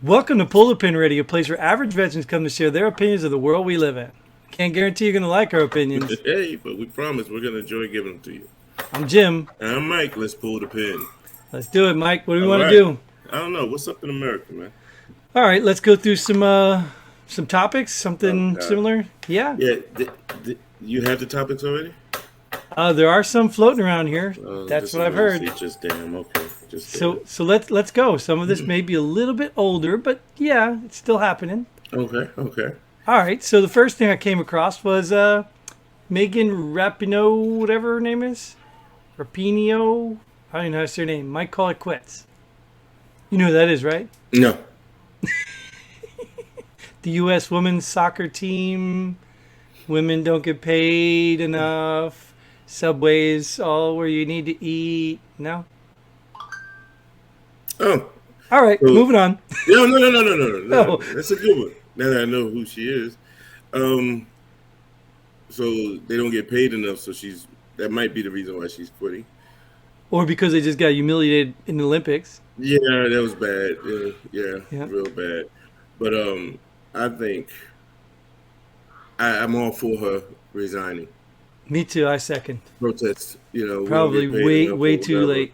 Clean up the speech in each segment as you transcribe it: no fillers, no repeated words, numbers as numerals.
Welcome to Pull the Pin Radio, a place where average veterans come to share their opinions of the world we live in. Can't guarantee you're going to like our opinions. Hey, but we promise we're going to enjoy giving them to you. I'm Jim. And I'm Mike. Let's pull the pin. Let's do it, Mike. What do we All want right. to do? I don't know. What's up in America, man? All right, let's go through some topics, something God. similar. Yeah. Yeah. You have the topics already? There are some floating around here. That's what I've heard. Just damn. Okay. Just So let's go. Some of this may be a little bit older, but yeah, it's still happening. Okay. All right. So the first thing I came across was Megan Rapinoe, whatever her name is, Rapinoe. I don't even know how to say her name. Might call it quits. You know who that is, right? No. The U.S. women's soccer team. Women don't get paid enough. Subway's all where you need to eat. No? Oh. All right, So- moving on. No. Oh. That's a good one. Now that I know who she is. So they don't get paid enough, so that might be the reason why she's quitting. Or because they just got humiliated in the Olympics. Yeah, that was bad. Yeah, Yeah. real bad. But I think I'm all for her resigning. Me too, I second. Protest, we don't Probably get paid enough way or too whatever. late.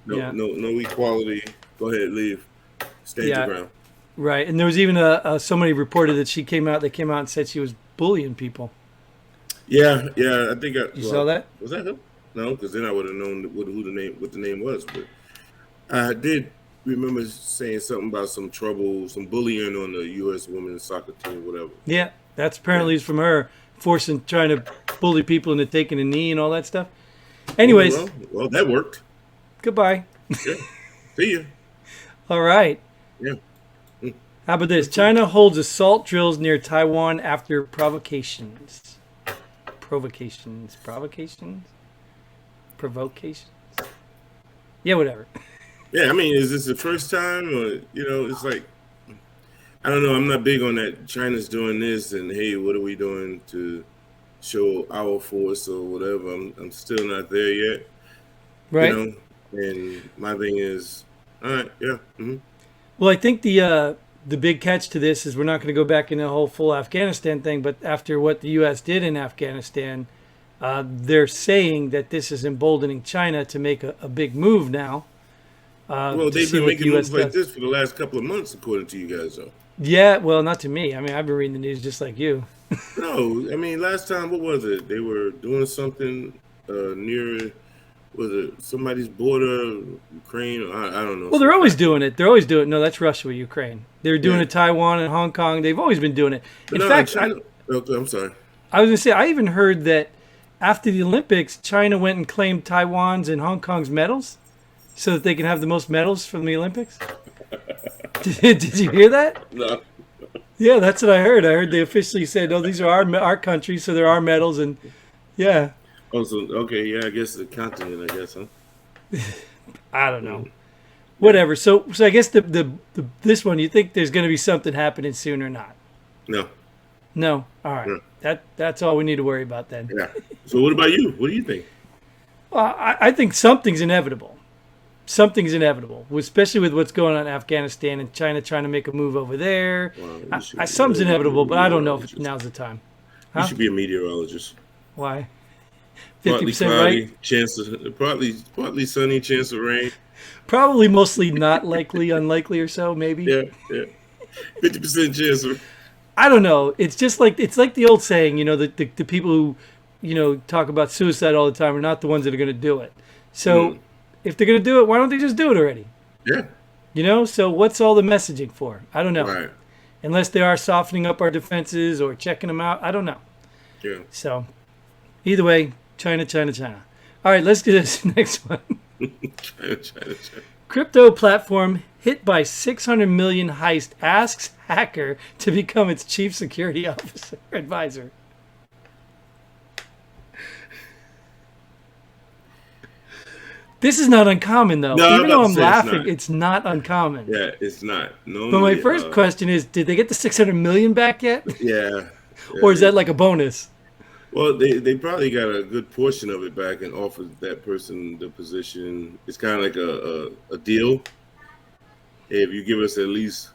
No, Yeah. no equality. Go ahead, leave. Stand Yeah. your ground. Right, and there was even somebody reported that they came out and said she was bullying people. Yeah. I think You saw that? Was that her? No, because then I would have known what the name was. But I did remember saying something about some bullying on the U.S. women's soccer team, whatever. Yeah, that's apparently from her trying to bully people into taking a knee and all that stuff. Anyways, Well, that worked. goodbye. Yeah. See ya. All right. Yeah. How about this? China holds assault drills near Taiwan after provocations. Provocations. Yeah, whatever. Yeah, I mean, is this the first time, or it's like, I don't know. I'm not big on that. China's doing this, and hey, what are we doing to show our force or whatever? I'm still not there yet. Right. And my thing is, all right, yeah. Mm-hmm. Well, I think the big catch to this is we're not going to go back in the whole full Afghanistan thing, but after what the U.S. did in Afghanistan, they're saying that this is emboldening China to make a big move now. Well, they've been making moves like this for the last couple of months, according to you guys, though. Yeah, well, not to me. I mean, I've been reading the news just like you. No, I mean, last time, what was it? They were doing something near, was it somebody's border, Ukraine? Or I don't know. Well, they're always doing it. No, that's Russia with Ukraine. They were doing it Taiwan and Hong Kong. They've always been doing it. In fact, okay, I'm sorry. I was going to say, I even heard that after the Olympics, China went and claimed Taiwan's and Hong Kong's medals so that they can have the most medals from the Olympics. Did you hear that? No. Yeah, that's what I heard. I heard they officially said, "Oh, these are our countries, so they're our medals." And yeah. Oh, so okay, yeah. I guess the continent. I guess, huh? I don't know. Whatever. So I guess the this one, you think there's going to be something happening soon or not? No. No. All right. No. That's all we need to worry about then. Yeah. So what about you? What do you think? Well, I think something's inevitable. Something's inevitable, especially with what's going on in Afghanistan and China trying to make a move over there. Well, Something's inevitable, but I don't know if now's the time. You should be a meteorologist. Why? Partly 50% cloudy, right? chance of partly sunny, chance of rain. Probably mostly not likely, unlikely or so, maybe. Yeah. 50% chance of. I don't know. It's just like the old saying, the people who, talk about suicide all the time are not the ones that are going to do it. So if they're going to do it, why don't they just do it already? Yeah. So what's all the messaging for? I don't know. Right. Unless they are softening up our defenses or checking them out. I don't know. Yeah. So either way, China. All right, let's do this next one. China. Crypto platform hit by 600 million heist asks hacker to become its chief security officer advisor. This is not uncommon, though. No, Even though I'm it's laughing, not. it's not uncommon. Yeah, it's not. No. But my first question is, did they get the 600 million back yet? Yeah. Or is that like a bonus? Well, they probably got a good portion of it back and offered that person the position. It's kind of like a deal. Hey, if you give us at least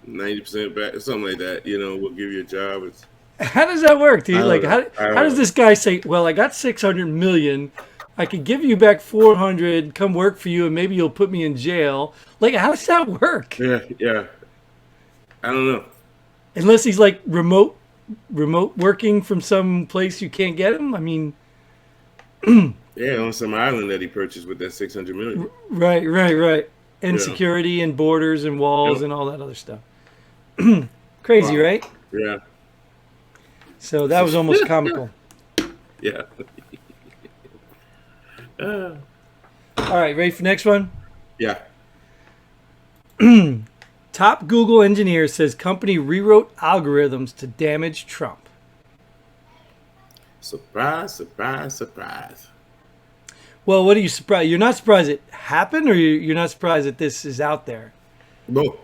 90% back, something like that. We'll give you a job. How does that work, dude? Like, how I how don't does this guy say, well, I got 600 million. I could give you back 400, come work for you, and maybe you'll put me in jail. Like, how does that work? Yeah. I don't know. Unless he's like remote working from some place you can't get him. I mean, Yeah, on some island that he purchased with that 600 million. right. And Yeah. security and borders and walls Yep. and all that other stuff. Crazy, Wow. right? Yeah. So that was almost comical. Yeah. All right, ready for the next one? Yeah. Top Google engineer says company rewrote algorithms to damage Trump. Surprise, surprise, surprise. Well, what are you surprised? You're not surprised it happened, or you're not surprised that this is out there? Both.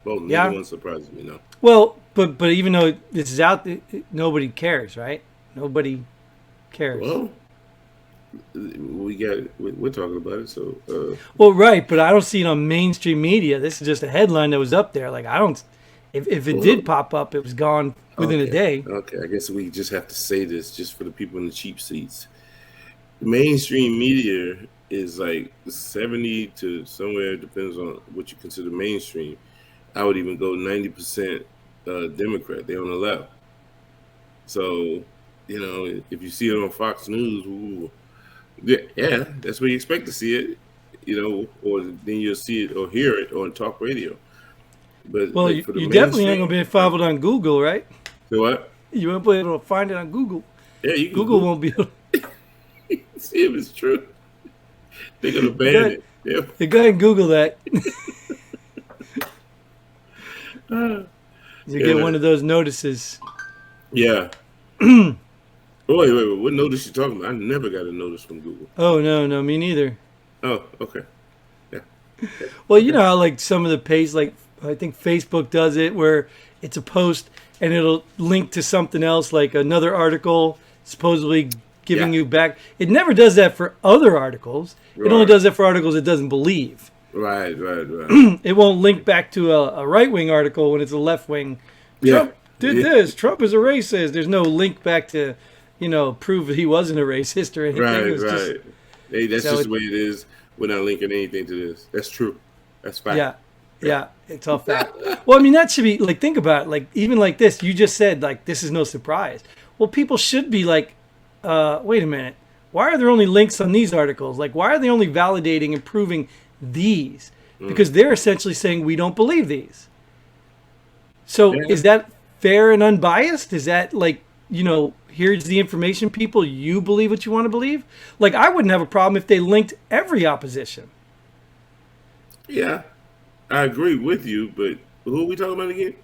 Both. Yeah. Neither one surprises me, no. Well, but even though this is out, nobody cares, right? Nobody cares. Well, we're talking about it, so Well, right, but I don't see it on mainstream media. This is just a headline that was up there. Like, I don't. If it did pop up, it was gone within a day. Okay, I guess we just have to say this just for the people in the cheap seats. Mainstream media is like 70 to somewhere, depends on what you consider mainstream. I would even go 90% Democrat. They're on the left. So, if you see it on Fox News, ooh, yeah, that's where you expect to see it, or then you'll see it or hear it on talk radio. But Well, like, for the you definitely ain't mainstream, gonna be followed on Google, right? so what? You won't be able to find it on Google. Yeah, you can Google won't be able to. see if it's true. They're gonna ban it. Yeah. You go ahead and Google that. You get one of those notices. Yeah. Oh, wait. What notice you talking about? I never got a notice from Google. Oh, no, me neither. Oh, okay. Yeah. Well, you know how like some of the pages, like I think Facebook does it, where it's a post and it'll link to something else, like another article supposedly giving you back. It never does that for other articles. It only Right. does that for articles it doesn't believe. Right. It won't link back to a right-wing article when it's a left-wing. Yeah. Trump did this. Trump is a racist. There's no link back to, prove that he wasn't a racist or anything. Right. It was just- Right. Hey, that's So just it- the way it is. We're not linking anything to this. That's true. That's fact. Yeah, it's all fact. Well, I mean, that should be, like, think about it. Like, even like this, you just said, like, this is no surprise. Well, people should be like, wait a minute. Why are there only links on these articles? Like, why are they only validating and proving these? Because they're essentially saying we don't believe these. So Yeah. is that fair and unbiased? Is that like, here's the information, people, you believe what you want to believe? Like, I wouldn't have a problem if they linked every opposition. Yeah. I agree with you, but who are we talking about again?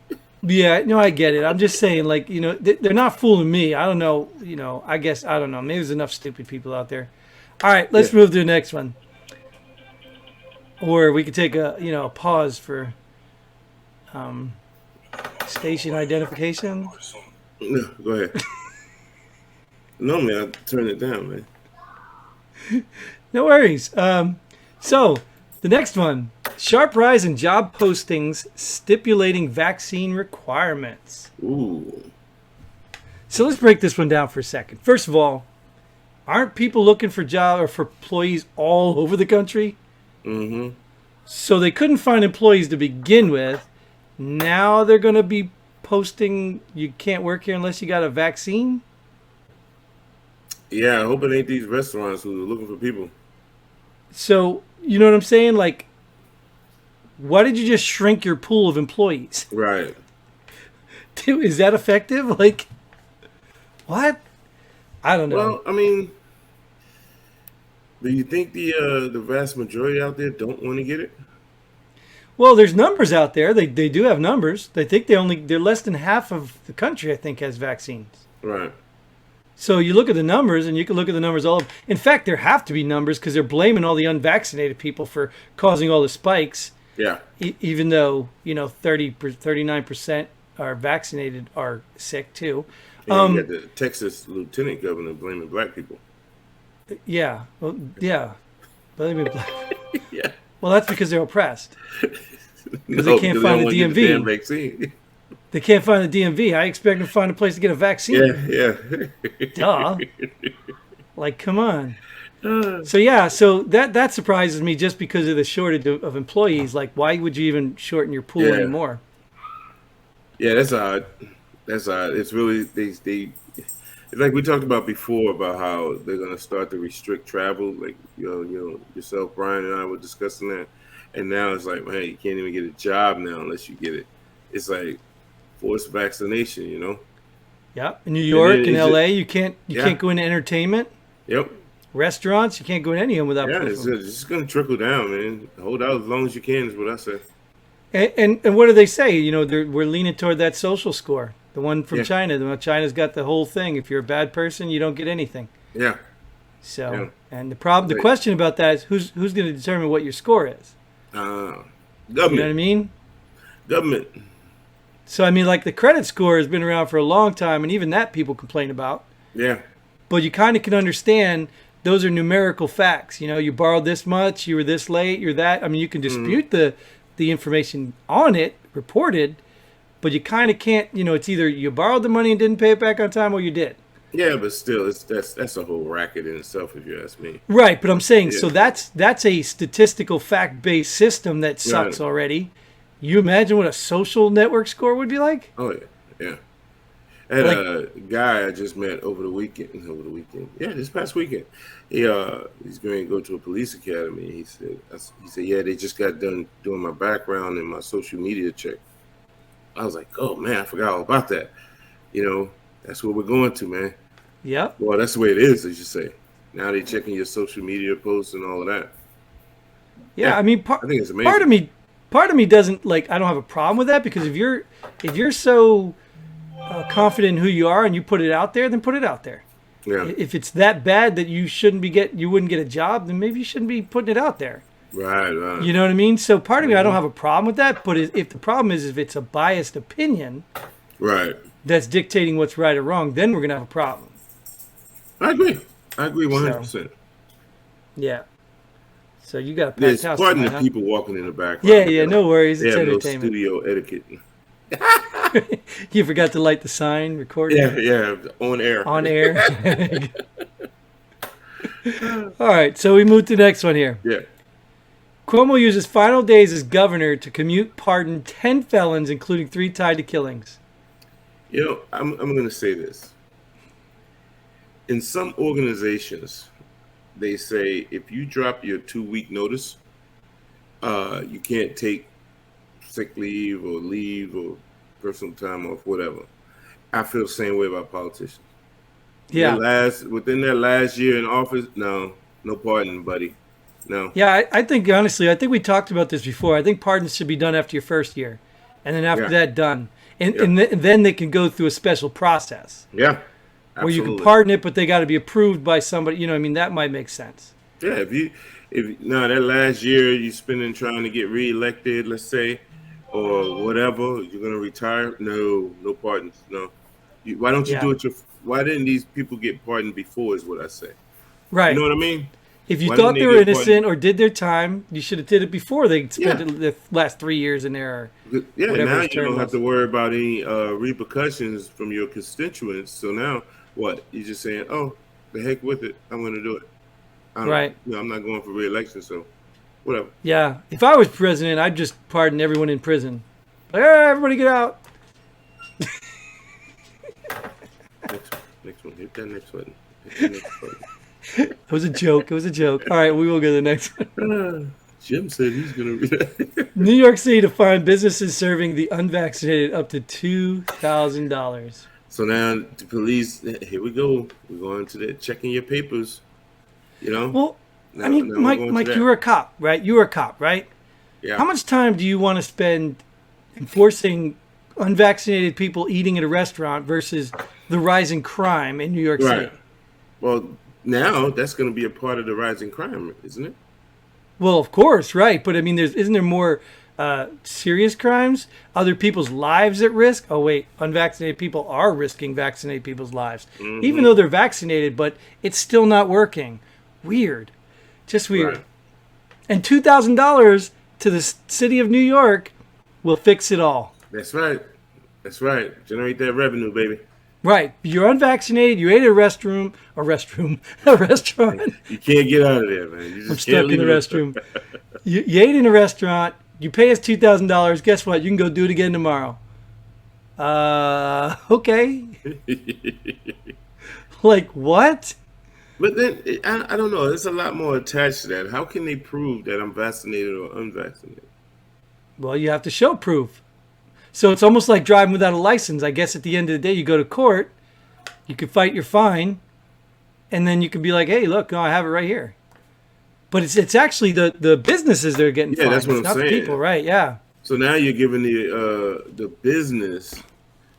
Yeah, no, I get it. I'm just saying, like, they're not fooling me. I don't know, I guess, I don't know. Maybe there's enough stupid people out there. All right, let's move to the next one. Or we could take a pause for station identification. No, go ahead. Normally I turn it down, man. No worries. So, the next one. Sharp rise in job postings stipulating vaccine requirements. Ooh. So let's break this one down for a second. First of all, aren't people looking for job or for employees all over the country? Mm-hmm. So they couldn't find employees to begin with. Now they're going to be posting you can't work here unless you got a vaccine? Yeah, I hope it ain't these restaurants who are looking for people. So, you know what I'm saying? Like, why did you just shrink your pool of employees? Right. Dude, is that effective? Like, what? I don't know. Well, I mean, do you think the vast majority out there don't want to get it? Well, there's numbers out there. They do have numbers. They think they're less than half of the country, I think, has vaccines. Right. So you look at the numbers, and you can look at the numbers all. In fact, there have to be numbers because they're blaming all the unvaccinated people for causing all the spikes. Yeah. Even though 39% are vaccinated are sick too. And you got the Texas lieutenant governor blaming black people. Yeah. Well, yeah. Blaming black. Yeah. Well, that's because they're oppressed. because they can't find the don't get the damn DMV. vaccine. They can't find the DMV. I expect them to find a place to get a vaccine. Yeah. Duh. Like, come on. So yeah, so that surprises me just because of the shortage of employees. Like, why would you even shorten your pool Yeah. anymore? Yeah, that's odd. That's odd. It's really they it's like we talked about before about how they're gonna start to restrict travel. Like yourself, Brian, and I were discussing that, and now it's like, man, you can't even get a job now unless you get it. It's like forced vaccination, you know. Yeah, in New And York then and it's LA, just, you can't yeah, go into entertainment, yep, restaurants. You can't go in any of them without yeah. proof It's of them. just gonna trickle down, man. Hold out as long as you can is what I say. And what do they say? You know, we're leaning toward that social score, the one from Yeah, China. China's got the whole thing. If you're a bad person, you don't get anything. yeah, yeah. So, and the Like, question about that is who's going to determine what your score is? uh, You know what I government, mean? government. So, I mean, like the credit score has been around for a long time, and even that people complain about. Yeah, But you kind of can understand those are numerical facts. You know, you borrowed this much, you were this late, you're that. I mean, you can mm, dispute the information on it reported, but you kind of can't. You know, it's either you borrowed the money and didn't pay it back on time, or you did. yeah. But still, that's a whole racket in itself, if you ask me. Right, but I'm saying Yeah, so that's a statistical fact-based system that right. sucks already. You imagine what a social network score would be like? Oh yeah, yeah. I had Like, a guy I just met over the weekend. Over the weekend, yeah, this past weekend. He's going to go to a police academy. He said, yeah, they just got done doing my background and my social media check. I was like, oh man, I forgot all about that. You know, that's what we're going to, man. yep, Well, that's the way it is, as you say. Now they're checking your social media posts and all of that. yeah. Yeah, I mean, I think it's part of amazing. me, part of me doesn't like. I don't have a problem with that because if you're so confident in who you are and you put it out there, then put it out there. Yeah, If it's that bad that you wouldn't get a job, then maybe you shouldn't be putting it out there. right, right. You know what I mean? So part of me, I don't Hmm. have a problem with that. But if the problem is if it's a biased opinion Right. that's dictating what's right or wrong, then we're gonna have a problem. I agree. I agree So 100%. yeah. So you got a packed There's house pardon the tonight, huh? people walking in the Yeah, background. yeah. No worries. They It's have no entertainment. studio etiquette. You forgot to light the sign, recording Yeah, yeah, on air. on air. All right. So we move to the next one here. Yeah. Cuomo uses final days as governor to commute pardon 10 felons, including 3 tied to killings. I'm going to say this. In some organizations, they say if you drop your 2-week notice, you can't take sick leave or personal time off, whatever. I feel the same way about politicians. Yeah. Within their last year in office, no pardon, buddy. No. Yeah, I think honestly, I think we talked about this before. I think pardons should be done after your first year, and then after Yeah. that, done, and Yep. and then they can go through a special process Yeah. where you can Absolutely. pardon it, but they got to be approved by somebody. You know, what I mean, that might make sense. Yeah. If no, that last year you spending trying to get reelected, let's say, or whatever, you're gonna retire. No pardons. No. Why don't you Yeah, do it? Why didn't these people get pardoned before? Is what I say. You know right. what I mean? If you Why didn't thought they they were get pardoned? innocent or did their time, you should have did it before they spent Yeah. the last 3 years in there, or Yeah. whatever Now his you term don't have was. to worry about any repercussions from your constituents. So now what? You're just saying, oh, the heck with it. I'm gonna do it. Right. I'm not going for reelection. So whatever. Yeah. If I was president, I'd just pardon everyone in prison. Like, "Hey, everybody get out." Next one. Hit that next button. Hit that next button. It was a joke. It was a joke. All right, we will go to the next one. Jim said he's gonna read that. New York City to fine businesses serving the unvaccinated up to $2,000. So now the police, here we go. We're going to that checking your papers. You know. Well, I Now mean, we're Mike, going to Mike, that. you were a cop, right? You were a cop, right? Yeah. How much time do you want to spend enforcing unvaccinated people eating at a restaurant versus the rising crime in New York Right. City? Well, now that's going to be a part of the rising crime, isn't it? Well, of course, right. But I mean, isn't there more serious crimes? Other people's lives at risk? Oh, wait, unvaccinated people are risking vaccinated people's lives, even Mm-hmm. though they're vaccinated, but it's still not working. Weird. Just weird. Right. And $2,000 to the city of New York will fix it all. That's right. That's right. Generate that revenue, baby. Right. You're unvaccinated. You ate at a a restaurant. You can't get out of there, man. You just I'm can't stuck in leave the it. restroom. You ate in a restaurant. You pay us $2,000. Guess what? You can go do it again tomorrow. Okay. Like what? But then I don't know. There's a lot more attached to that. How can they prove that I'm vaccinated or unvaccinated? Well, you have to show proof. So it's almost like driving without a license. I guess at the end of the day, you go to court, you could fight your fine, and then you could be like, hey, look, I have it right here. But it's actually the businesses that are getting fined. That's what It's I'm not saying. the people, right? Yeah. So now you're giving the business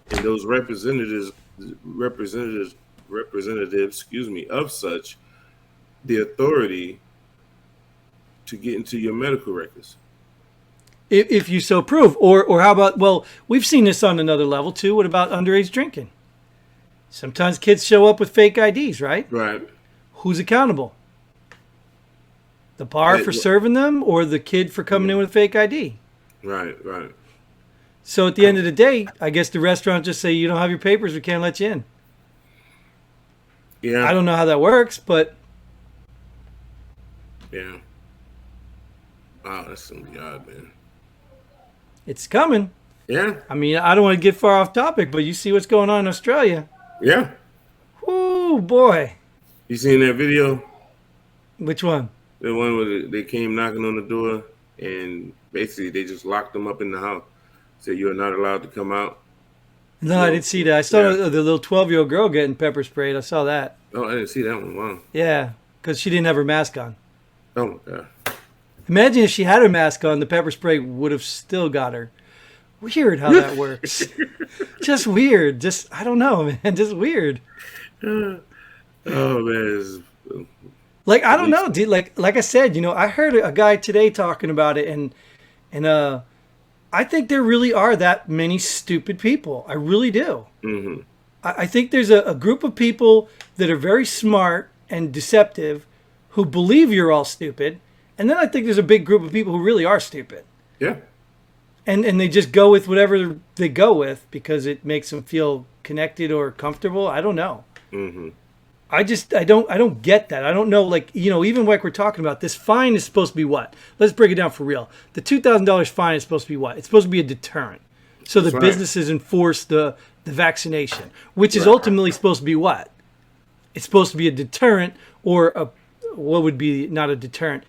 and those representatives, excuse me, of such, the authority to get into your medical records. If you so prove. Or how about, well, we've seen this on another level too. What about underage drinking? Sometimes kids show up with fake IDs, right? Right. Who's accountable? The bar for serving them or the kid for coming in with a fake ID? Right. So at the end of the day, I guess the restaurant just say, you don't have your papers, we can't let you in. Yeah. I don't know how that works, but... Yeah. Wow, that's gonna be odd, man. It's coming. Yeah. I mean, I don't want to get far off topic, but you see what's going on in Australia. Yeah. Oh boy. You seen that video? Which one? The one where they came knocking on the door and basically they just locked them up in the house. Said you're not allowed to come out. No, I didn't see that. I saw the little 12-year-old girl getting pepper sprayed. I saw that. Oh, I didn't see that one. Wow. Yeah, because she didn't have her mask on. Oh my God. Imagine if she had her mask on, the pepper spray would have still got her. Weird how that works. Just weird. Just, I don't know, man. Just weird. Oh man. Like, I don't know, dude. Like I said, I heard a guy today talking about it, and I think there really are that many stupid people. I really do. Mm-hmm. I think there's a group of people that are very smart and deceptive who believe you're all stupid. And then I think there's a big group of people who really are stupid. Yeah. And they just go with whatever they go with because it makes them feel connected or comfortable. I don't know. Mm-hmm. I don't get that. I don't know, like, even like we're talking about, this fine is supposed to be what? Let's break it down for real. The $2,000 fine is supposed to be what? It's supposed to be a deterrent. So that businesses enforce the vaccination, which is ultimately supposed to be what? It's supposed to be a deterrent or what would be not a deterrent,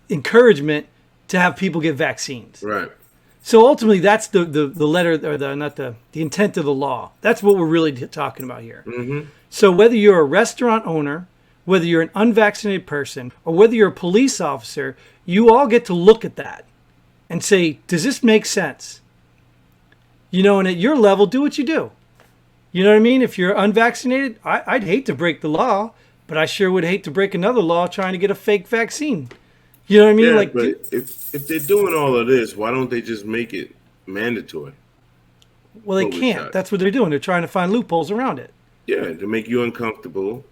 encouragement to have people get vaccines. Right. So ultimately, that's the letter or the intent of the law. That's what we're really talking about here. Mm-hmm. So whether you're a restaurant owner, whether you're an unvaccinated person, or whether you're a police officer, you all get to look at that and say, does this make sense? And at your level, do what you do. You know what I mean? If you're unvaccinated, I'd hate to break the law, but I sure would hate to break another law trying to get a fake vaccine. You know what I mean? Yeah, like, but if they're doing all of this, why don't they just make it mandatory? Well, they can't. Shot. That's what they're doing. They're trying to find loopholes around it. Yeah, to make you uncomfortable,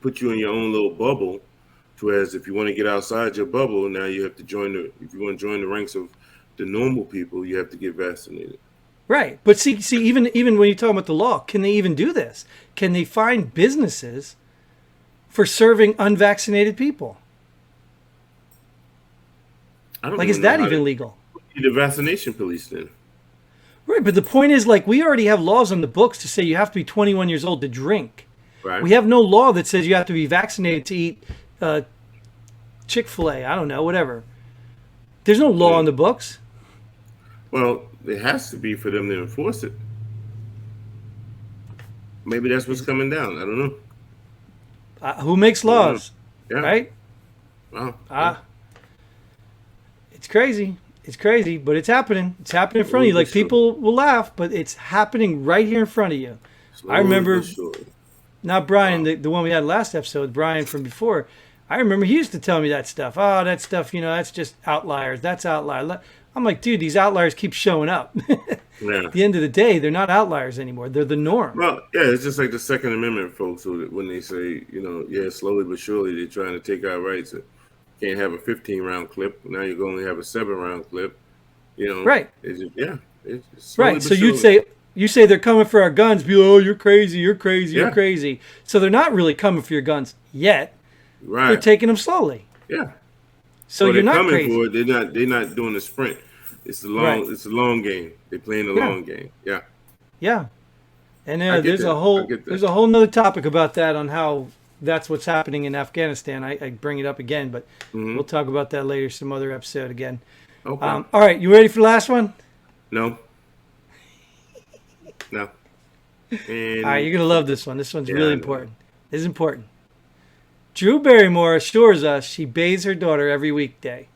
put you in your own little bubble. Whereas if you want to get outside your bubble, now you have to if you want to join the ranks of the normal people, you have to get vaccinated. Right. But see, even when you talk about the law, can they even do this? Can they find businesses for serving unvaccinated people? I don't like, is that even legal? The vaccination police then. Right, but the point is, like, we already have laws on the books to say you have to be 21 years old to drink. Right. We have no law that says you have to be vaccinated to eat Chick-fil-A. I don't know, whatever. There's no law on the books. Well, it has to be for them to enforce it. Maybe that's what's coming down. I don't know. Who makes laws? Yeah. Right? Wow. It's crazy. It's crazy, but it's happening. It's happening in front of you. Like, people will laugh, but it's happening right here in front of you. I remember, not Brian, the one we had last episode, Brian from before. I remember he used to tell me that stuff. Oh, that stuff, that's just outliers. That's outlier. I'm like, dude, these outliers keep showing up. Yeah. At the end of the day, they're not outliers anymore. They're the norm. Well, yeah, it's just like the Second Amendment folks when they say, slowly but surely they're trying to take our rights. Can't have a 15-round clip. Now you can only have a 7-round clip. You know, Right. it's just, yeah, it's slowly Right. but So surely. you say they're coming for our guns. Be like, oh, you're crazy. You're crazy. You're Yeah, crazy. So they're not really coming for your guns yet. They're right. taking them slowly. Yeah. So So you're they're not coming for crazy. it. They're not doing a sprint. Right. It's a long game. They're playing a Yeah. long game. Yeah. Yeah. And I get that. I get there's that. a whole nother topic about that on how that's what's happening in Afghanistan. I bring it up again, but Hmm. we'll talk about that later, some other episode again. Okay. All right, you ready for the last one? No. No. All right, And you're gonna love this one. This one's yeah, really I know. important. This is important. Drew Barrymore assures us she bathes her daughter every weekday.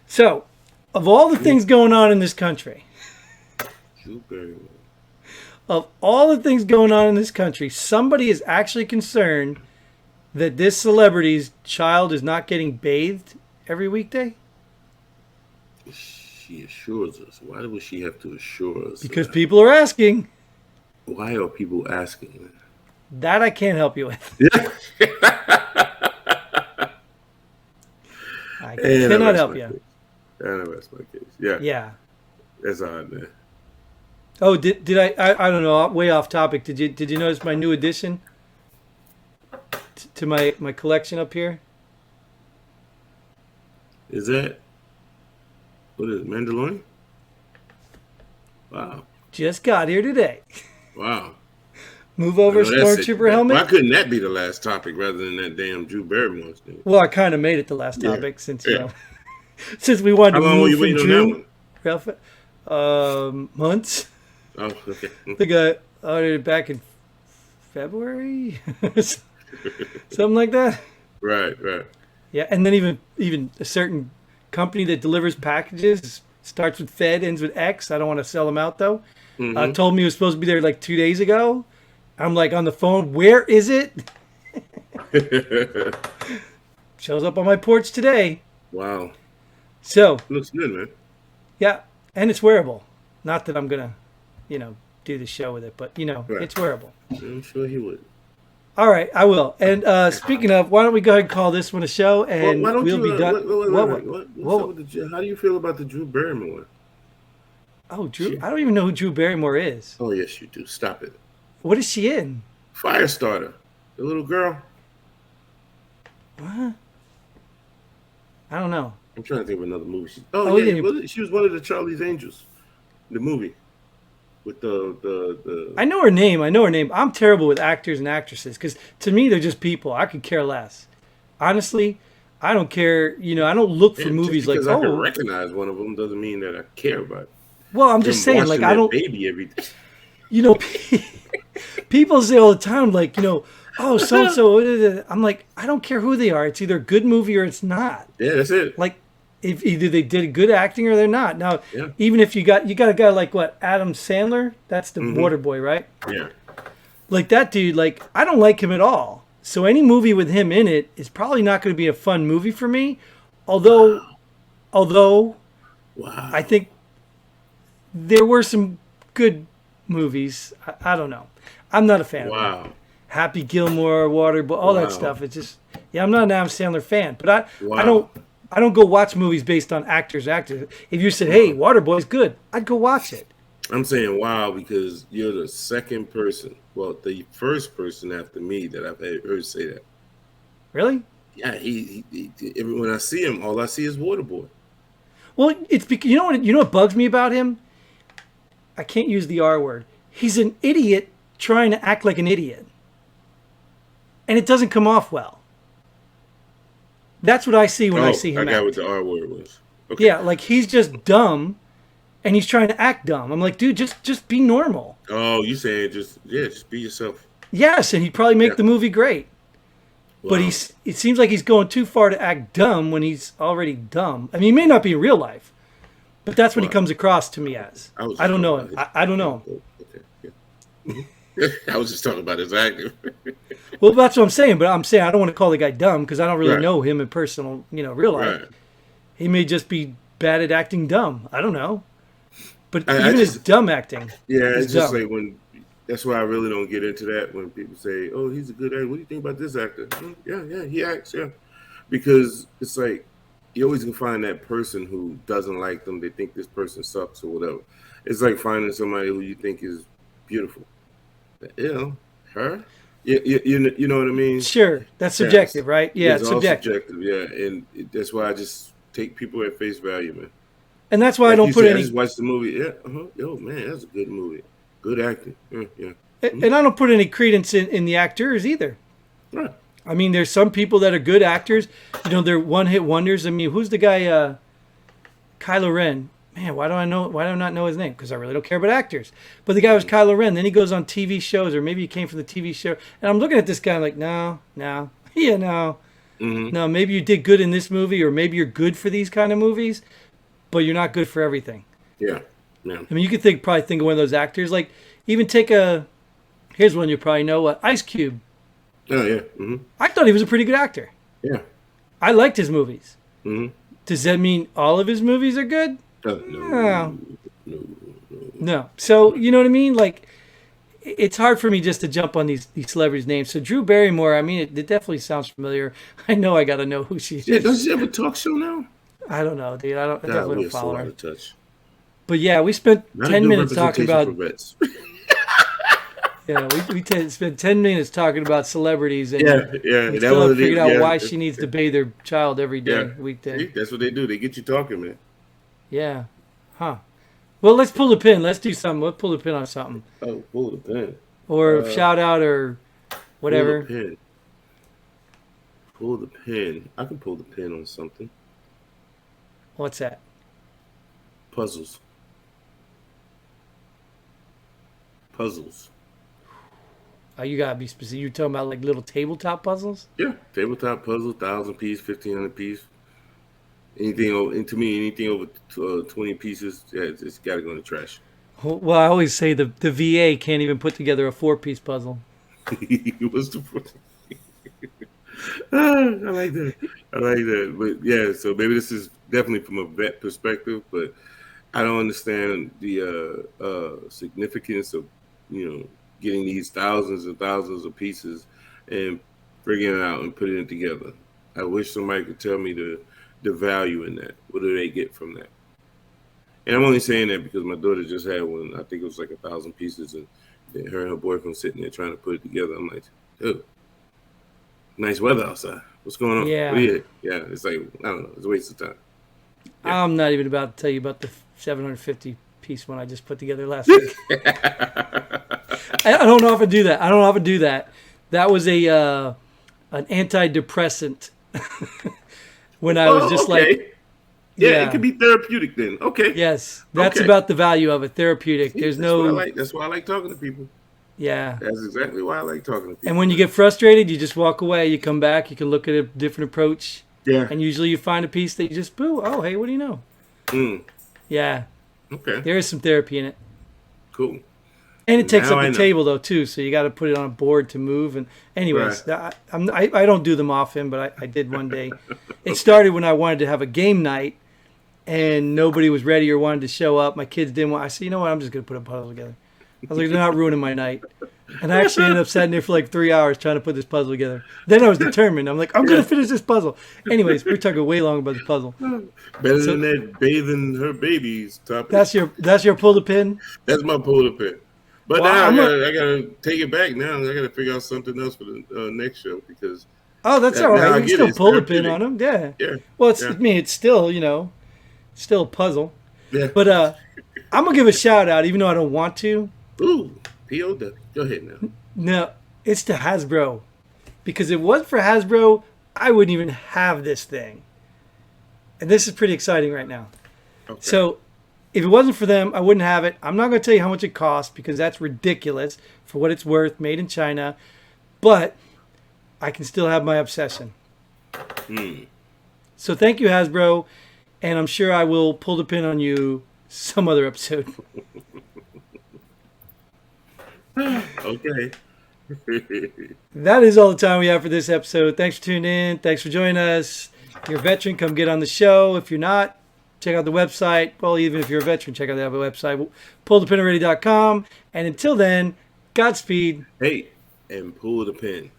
So, of all the things going on in this country, Drew Barrymore. of all the things going on in this country, somebody is actually concerned that this celebrity's child is not getting bathed every weekday? She assures us. Why would she have to assure us? Because people are asking. Why are people asking? That I can't help you with. Yeah. I And I cannot rest help my you. case. And I rest my case. Yeah. Yeah. That's odd, man. Oh, did I don't know, way off topic. Did you notice my new addition to my collection up here? Is that what is it, Mandalorian? Wow. Just got here today. Wow. Move I over, know that's it. stormtrooper helmet. Why couldn't that be the last topic rather than that damn Drew Barrymore thing? Well, I kind of made it the last Yeah. topic since Yeah. since we wanted How to long were move you from waiting on that Drew. one? Ralph, months. Oh, okay. I think I ordered it back in February, something like that. Right, right. Yeah, and then even a certain company that delivers packages starts with Fed, ends with X. I don't want to sell them out though. Mm-hmm. Told me it was supposed to be there like 2 days ago. I'm like on the phone. Where is it? Shows up on my porch today. Wow. So Looks good, man. yeah, and it's wearable. Not that I'm gonna, do the show with it, but Right. it's wearable. I'm sure he would. All right, I will. And speaking of, why don't we go ahead and call this one a show, Well, and why don't we'll you? be done. What's up with the? How do you feel about the Drew Barrymore? Oh, Drew! I don't even know who Drew Barrymore is. Oh yes, you do. Stop it. What is she in? Firestarter, the little girl. What? I don't know. I'm trying to think of another movie. Oh, yeah, yeah. she was one of the Charlie's Angels, the movie with the. I know her name. I'm terrible with actors and actresses because to me they're just people. I could care less. Honestly, I don't care. I don't look for And movies just like, because I can recognize one of them doesn't mean that I care about it. Well, I'm just saying, like, I don't. Baby every day. People say all the time, like, oh, so and so. I'm like, I don't care who they are. It's either a good movie or it's not. Yeah, that's it. Like, if either they did good acting or they're not. Now, Yeah. even if you got a guy like what, Adam Sandler, that's the Mhm. Water Boy, right? Yeah. Like that dude, like I don't like him at all. So any movie with him in it is probably not going to be a fun movie for me. Although Wow. I think there were some good movies. I don't know. I'm not a fan of it. Wow. Happy Gilmore, Waterboy, all Wow. that stuff. It's just, yeah, I'm not an Adam Sandler fan, but I Wow. don't go watch movies based on actors. If you said, hey, Waterboy's good, I'd go watch it. I'm saying wow because you're the second person, well, the first person after me that I've heard say that. Really? Yeah, when I see him, all I see is Waterboy. Well, it's because you know what bugs me about him? I can't use the R word. He's an idiot trying to act like an idiot. And it doesn't come off well. That's what I see when I see him I got act. what the R word was. Okay. Yeah, like he's just dumb and he's trying to act dumb. I'm like, dude, just be normal. Oh, you saying just be yourself. Yes, and he'd probably make Yeah. the movie great. Wow. But it seems like he's going too far to act dumb when he's already dumb. I mean, he may not be in real life, but that's what he Wow. comes across to me as. was I don't just know talking him. about I don't know him. Okay. Yeah. I was just talking about his acting. Well, that's what I'm saying. But I'm saying I don't want to call the guy dumb because I don't really Right. know him in personal, real life. Right. He may just be bad at acting dumb. I don't know. But I even his just- dumb acting. Yeah, is it's just dumb. like when. That's why I really don't get into that when people say, "Oh, he's a good actor." What do you think about this actor? Yeah, he acts. Yeah, because it's like you always can find that person who doesn't like them. They think this person sucks or whatever. It's like finding somebody who you think is beautiful. You know, her. You know what I mean? Sure, that's subjective, right? Yeah, it's all subjective. Yeah, and that's why I just take people at face value, man. And that's why like I don't put any. I just watched the movie. Yeah, yo, man, that's a good movie. Good acting. Yeah. And I don't put any credence in the actors either. Right. I mean, there's some people that are good actors. You know, they're one-hit wonders. I mean, who's the guy? Kylo Ren. Man, why do I not know his name? Because I really don't care about actors. But the guy was Kylo Ren. Then he goes on TV shows, or maybe he came from the TV show. And I'm looking at this guy like, no. Yeah, no. Mm-hmm. No, maybe you did good in this movie, or maybe you're good for these kind of movies, but you're not good for everything. Yeah. I mean, you could probably think of one of those actors. Like, even here's one you probably know, Ice Cube. Oh, yeah. Mm-hmm. I thought he was a pretty good actor. Yeah. I liked his movies. Mm-hmm. Does that mean all of his movies are good? No. No. So, you know what I mean? Like, it's hard for me just to jump on these celebrities' names. So, Drew Barrymore, I mean, it definitely sounds familiar. I know I got to know who she is. Yeah, does she have a talk show now? I don't know, dude. I definitely don't follow her. Touch. But yeah, we spent 10 minutes talking about... Yeah, we spent 10 minutes talking about celebrities, and we still haven't figured out why she needs to bathe her child every day, weekday. See, that's what they do. They get you talking, man. Yeah. Huh. Well, let's pull the pin. Let's do something. Let's pull the pin on something. Oh, pull the pin. Or shout out or whatever. Pull the pin. I can pull the pin on something. What's that? Puzzles. You gotta be specific. You're talking about like little tabletop puzzles? Yeah, tabletop puzzles, 1,000 piece, 1,500 piece. Anything over 20 pieces, it's got to go in the trash. Well, I always say the VA can't even put together a 4-piece puzzle. What's the I like that. But yeah, so maybe this is definitely from a vet perspective, but I don't understand the significance of, getting these thousands and thousands of pieces and bringing it out and putting it together. I wish somebody could tell me the value in that. What do they get from that? And I'm only saying that because my daughter just had one. I think it was like 1,000 pieces, and her and her boyfriend sitting there trying to put it together. I'm like, oh, nice weather outside. What's going on? Yeah. Yeah. It's like, I don't know. It's a waste of time. Yeah. I'm not even about to tell you about the 750 piece one I just put together last week. I don't often do that. That was an antidepressant when I was just like, yeah, it could be therapeutic then. Okay. Yes, that's about the value of it. Therapeutic. There's that's why I like talking to people. Yeah. That's exactly why I like talking to people. And when you get frustrated, you just walk away. You come back. You can look at a different approach. Yeah. And usually you find a piece that you just, oh, hey, what do you know? Yeah. Okay. There is some therapy in it. Cool. And it takes up the table, though, too. So you got to put it on a board to move. And anyways, right. I don't do them often, but I did one day. It started when I wanted to have a game night, and nobody was ready or wanted to show up. My kids didn't want. I said, you know what? I'm just going to put a puzzle together. I was like, they're not ruining my night. And I actually ended up sitting there for like 3 hours trying to put this puzzle together. Then I was determined. I'm like, I'm going to finish this puzzle. Anyways, we're talking way long about the puzzle. Better than that bathing her baby's topic. That's your pull the pin? That's my pull the pin. But now I gotta take it back. Now I gotta figure out something else for the next show because. Oh, that's all right. You can still pull the pin on them. Yeah. Yeah. Well, it's still still a puzzle. Yeah. But I'm gonna give a shout out, even though I don't want to. Ooh, POW. Go ahead now. No, it's to Hasbro, because if it wasn't for Hasbro, I wouldn't even have this thing. And this is pretty exciting right now. Okay. So. If it wasn't for them, I wouldn't have it. I'm not going to tell you how much it costs because that's ridiculous for what it's worth, made in China. But I can still have my obsession. So thank you, Hasbro. And I'm sure I will pull the pin on you some other episode. Okay. That is all the time we have for this episode. Thanks for tuning in. Thanks for joining us. If you're a veteran, come get on the show. If you're not, check out the website. Well, even if you're a veteran, check out the website, pullthepinalready.com. And until then, Godspeed. Hey, and pull the pin.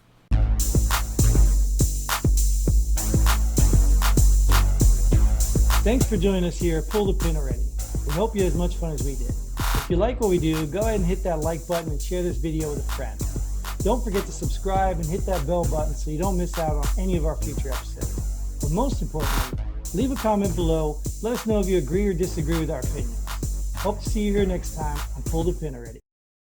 Thanks for joining us here at Pull the Pin Already. We hope you had as much fun as we did. If you like what we do, go ahead and hit that like button and share this video with a friend. Don't forget to subscribe and hit that bell button so you don't miss out on any of our future episodes. But most importantly, leave a comment below. Let us know if you agree or disagree with our opinions. Hope to see you here next time on Pull the Pin Already.